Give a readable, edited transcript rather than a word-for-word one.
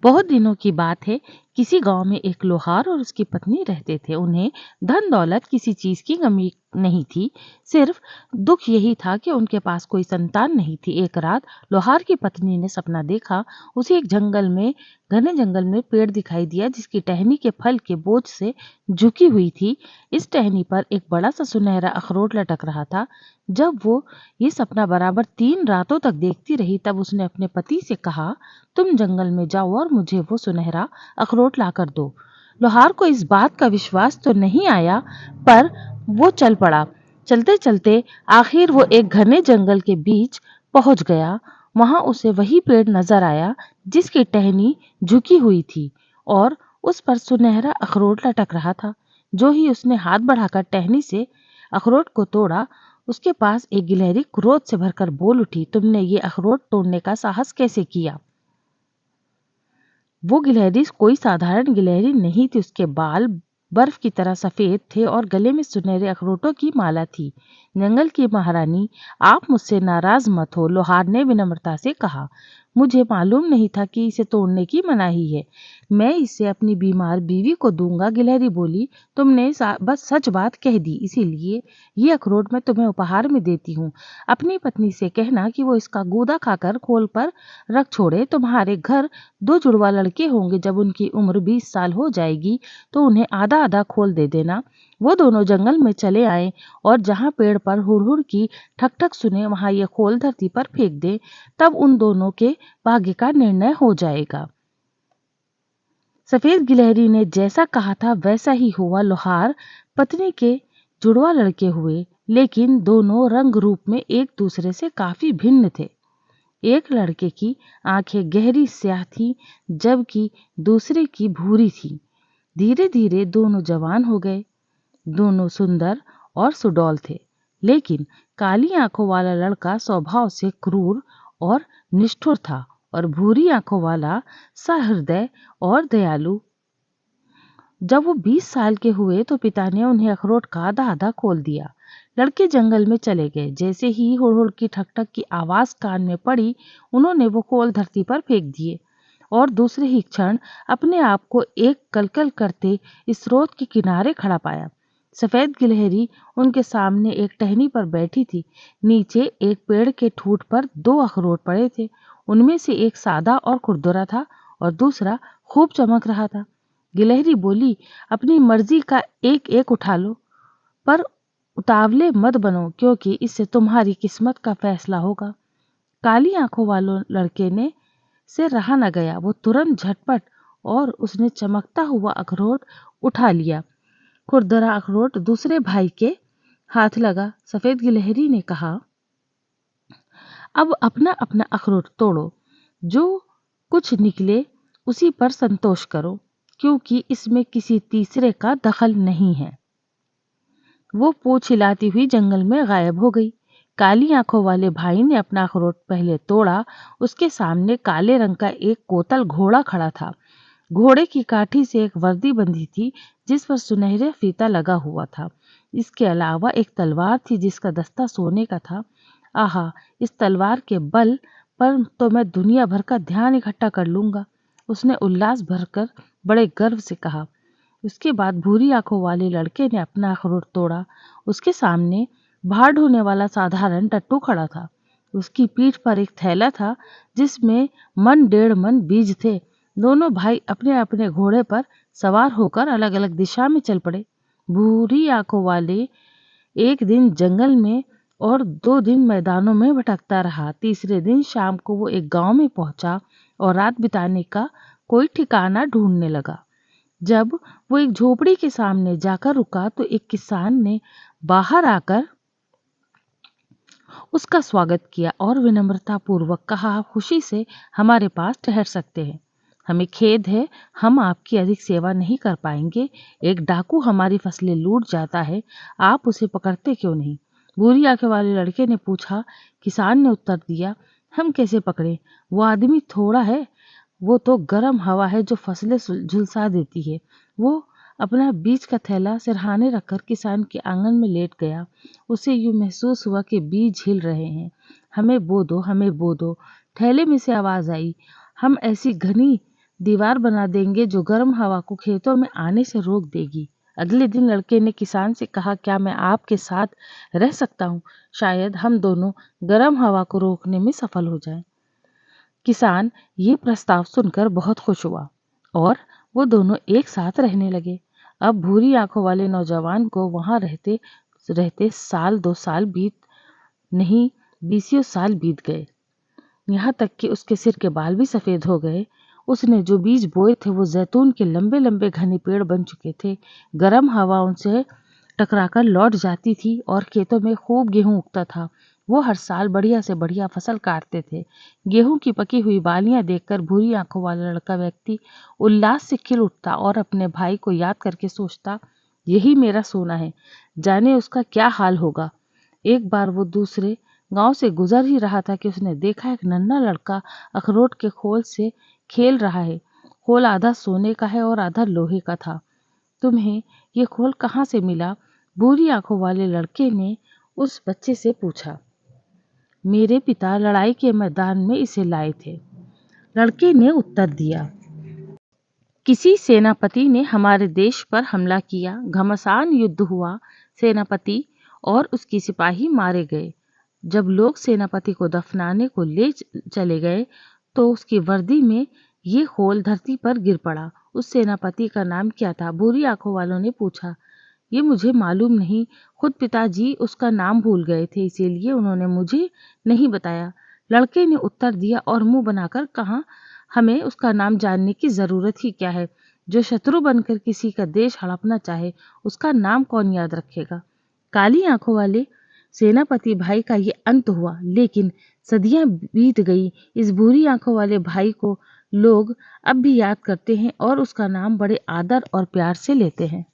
बहुत दिनों की बात है। किसी गांव में एक लोहार और उसकी पत्नी रहते थे। उन्हें धन दौलत किसी चीज की कमी नहीं थी। सिर्फ दुख यही था कि उनके पास कोई संतान नहीं थी। एक रात लोहार की पत्नी ने सपना देखा। उसे एक घने जंगल में पेड़ दिखाई दिया जिसकी टहनी के फल के बोझ से झुकी हुई थी। इस टहनी पर एक बड़ा सा सुनहरा अखरोट लटक रहा था। जब वो ये सपना बराबर 3 रातों तक देखती रही, तब उसने अपने पति से कहा, तुम जंगल में जाओ और मुझे वो सुनहरा अखरोट ला कर दो। लोहार को इस बात का विश्वास तो नहीं आया, पर वो चल पड़ा। चलते चलते आखिर वो एक घने जंगल के बीच पहुंच गया। वहां उसे वही पेड़ नजर आया जिसकी टहनी झुकी हुई थी और उस पर सुनहरा अखरोट लटक रहा था। जो ही उसने हाथ बढ़ाकर टहनी से अखरोट को तोड़ा, उसके पास एक गिलहरी क्रोध से भरकर बोल उठी, तुमने ये अखरोट तोड़ने का साहस कैसे किया? वो गिलहरी कोई साधारण गिलहरी नहीं थी। उसके बाल बर्फ की तरह सफेद थे और गले में सुनहरे अखरोटों की माला थी। जंगल की महारानी, आप मुझसे नाराज मत हो, लोहार ने विनम्रता से कहा। मुझे मालूम नहीं था कि इसे तोड़ने की मनाही है। मैं इसे अपनी बीमार बीवी को दूंगा। गिलहरी बोली, तुमने बस सच बात कह दी, इसीलिए ये अखरोट मैं तुम्हें उपहार में देती हूँ। अपनी पत्नी से कहना कि वो इसका गूदा खाकर खोल पर रख छोड़े। तुम्हारे घर 2 जुड़वा लड़के होंगे। जब उनकी उम्र 20 साल हो जाएगी तो उन्हें आधा आधा खोल दे देना। वो दोनों जंगल में चले आए और जहां पेड़ पर हुड़हुड़ की ठक ठक सुने, वहां ये खोल धरती पर फेंक दे। तब उन दोनों के भाग्य का निर्णय हो जाएगा। सफेद गिलहरी ने जैसा कहा था वैसा ही हुआ। लोहार पत्नी के जुड़वा लड़के हुए, लेकिन दोनों रंग रूप में एक दूसरे से काफी भिन्न थे। एक लड़के की आंखें गहरी स्याह थी, जबकि दूसरे की भूरी थी। धीरे धीरे दोनों जवान हो गए। दोनों सुंदर और सुडौल थे, लेकिन काली आंखों वाला लड़का स्वभाव से क्रूर और निष्ठुर था और भूरी आंखों वाला सहृदय और दयालु। जब वो 20 साल के हुए तो पिता ने उन्हें अखरोट का आधा आधा खोल दिया। लड़के जंगल में चले गए। जैसे ही हुड़हुड़ की ठक ठक की आवाज कान में पड़ी, उन्होंने वो खोल धरती पर फेंक दिए और दूसरे ही क्षण अपने आप को एक कलकल करते स्रोत के किनारे खड़ा पाया। सफेद गिलहरी उनके सामने एक टहनी पर बैठी थी। नीचे एक पेड़ के ठूंठ पर 2 अखरोट पड़े थे। उनमें से एक सादा और खुरदुरा था और दूसरा खूब चमक रहा था। गिलहरी बोली, अपनी मर्जी का एक एक उठा लो, पर उतावले मत बनो, क्योंकि इससे तुम्हारी किस्मत का फैसला होगा। काली आंखों वालों लड़के ने से रहा न गया। वो तुरंत झटपट और उसने चमकता हुआ अखरोट उठा लिया। खुरदरा अखरोट दूसरे भाई के हाथ लगा। सफेद गिलहरी ने कहा, अब अपना अपना अखरोट तोड़ो, जो कुछ निकले उसी पर संतोष करो, क्योंकि इसमें किसी तीसरे का दखल नहीं है। वो पूंछ हिलाती हुई जंगल में गायब हो गई। काली आंखों वाले भाई ने अपना अखरोट पहले तोड़ा। उसके सामने काले रंग का एक कोतल घोड़ा खड़ा था। घोड़े की काठी से एक वर्दी बंधी थी जिस पर सुनहरा फीता लगा हुआ था। इसके अलावा एक तलवार थी जिसका दस्ता सोने का था। आहा, इस तलवार के बल पर तो मैं दुनिया भर का ध्यान इकट्ठा कर लूंगा, उसने उल्लास भरकर बड़े गर्व से कहा। उसके बाद भूरी आंखों वाले लड़के ने अपना अखरोट तोड़ा। उसके सामने भार ढोने वाला साधारण टट्टू खड़ा था। उसकी पीठ पर एक थैला था जिसमें 1.5 मन बीज थे। दोनों भाई अपने अपने घोड़े पर सवार होकर अलग अलग दिशा में चल पड़े। भूरी आंखों वाले एक दिन जंगल में और 2 दिन मैदानों में भटकता रहा। तीसरे दिन शाम को वो एक गांव में पहुंचा और रात बिताने का कोई ठिकाना ढूंढने लगा। जब वो एक झोपड़ी के सामने जाकर रुका तो एक किसान ने बाहर आकर उसका स्वागत किया और विनम्रता पूर्वक कहा, आप खुशी से हमारे पास ठहर सकते हैं। हमें खेद है, हम आपकी अधिक सेवा नहीं कर पाएंगे। एक डाकू हमारी फसलें लूट जाता है, आप उसे पकड़ते क्यों नहीं? भूरी आंखें वाले लड़के ने पूछा। किसान ने उत्तर दिया, हम कैसे पकड़े? वो आदमी थोड़ा है, वो तो गर्म हवा है जो फसलें झुलसा देती है। वो अपना बीज का थैला सिरहाने रखकर किसान के आंगन में लेट गया। उसे यूं महसूस हुआ कि बीज हिल रहे हैं। हमें बो दो, हमें बो दो, थैले में से आवाज आई। हम ऐसी घनी दीवार बना देंगे जो गर्म हवा को खेतों में आने से रोक देगी। अगले दिन लड़के ने किसान से कहा, क्या मैं आपके साथ रह सकता हूँ? शायद हम दोनों गर्म हवा को रोकने में सफल हो जाएं। किसान ये प्रस्ताव सुनकर बहुत खुश हुआ और वो दोनों एक साथ रहने लगे। अब भूरी आंखों वाले नौजवान को वहां रहते रहते साल 2 साल बीत नहीं 20 साल बीत गए। यहाँ तक कि उसके सिर के बाल भी सफेद हो गए। उसने जो बीज बोए थे वो जैतून के लंबे लंबे घने पेड़ बन चुके थे। गर्म हवा उनसे टकराकर लौट जाती थी और खेतों में खूब गेहूं उगता था। वो हर साल बढ़िया से बढ़िया फसल काटते थे। गेहूं की पकी हुई बालियां देखकर भूरी आंखों वाला लड़का व्यक्ति उल्लास से खिल उठता और अपने भाई को याद करके सोचता, यही मेरा सोना है, जाने उसका क्या हाल होगा। एक बार वो दूसरे गांव से गुजर ही रहा था कि उसने देखा एक नन्हा लड़का अखरोट के खोल से खेल रहा है। खोल आधा सोने का है और आधा लोहे का था। तुम्हें ये खोल कहाँ से मिला? भूरी आंखों वाले लड़के ने उस बच्चे से पूछा। मेरे पिता लड़ाई के मैदान में इसे लाए थे, लड़के ने उत्तर दिया। किसी सेनापति ने हमारे देश पर हमला किया, घमासान युद्ध हुआ, सेनापति और उसकी सिपाही मारे गए। जब लोग सेनापति को दफनाने को ले चले गए तो उसकी वर्दी में ये खोल धरती पर गिर पड़ा। उस सेनापति का नाम क्या था? भूरी आंखों वालों ने पूछा। ये मुझे मालूम नहीं, खुद पिताजी उसका नाम भूल गए थे, इसीलिए उन्होंने मुझे नहीं बताया, लड़के ने उत्तर दिया और मुंह बनाकर कहा, हमें उसका नाम जानने की जरूरत ही क्या है? जो शत्रु बनकर किसी का देश हड़पना चाहे उसका नाम कौन याद रखेगा? काली आंखों वाले सेनापति भाई का ये अंत हुआ, लेकिन सदियां बीत गई। इस भूरी आंखों वाले भाई को लोग अब भी याद करते हैं और उसका नाम बड़े आदर और प्यार से लेते हैं।